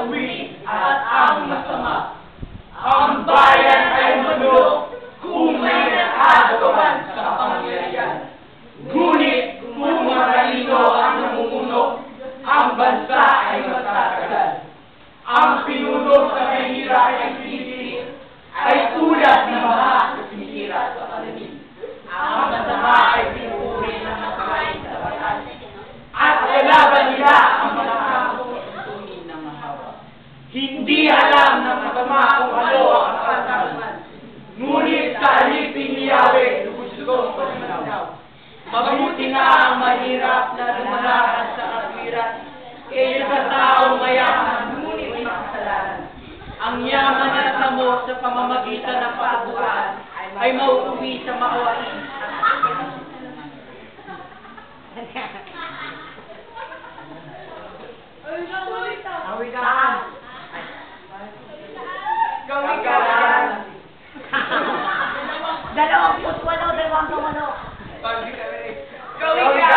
matuwid at ang masama. Ang bayan ay magulo kung may nakagawan sa kapangyarihan. Ngunit kung matalino ang namumuno, ang bansa ay matatagal. Ang pinuno sa mahirap ay sinisirit, ay tulad ng baha na sinisira sa pananim. Ang masama ay pinupuri ng makain sa batas, at kalaban nila ang matakapong tuntunin ng mahawa. Hindi alam ng masama kung ano ang katangaman, ngunit sa alipin ni Yahweh, lubos-lubos ang manaw. Mabuti na ang mahirap na lumalakad sa katwiran, kaya sa taong mayaman, ngunit may kasalanan. Ang yaman at tamo sa pamamagitan ng pagbukaan ay mauuwi sa maawain at Kawikaan. kawikaan. 28, 2 Kawikaan.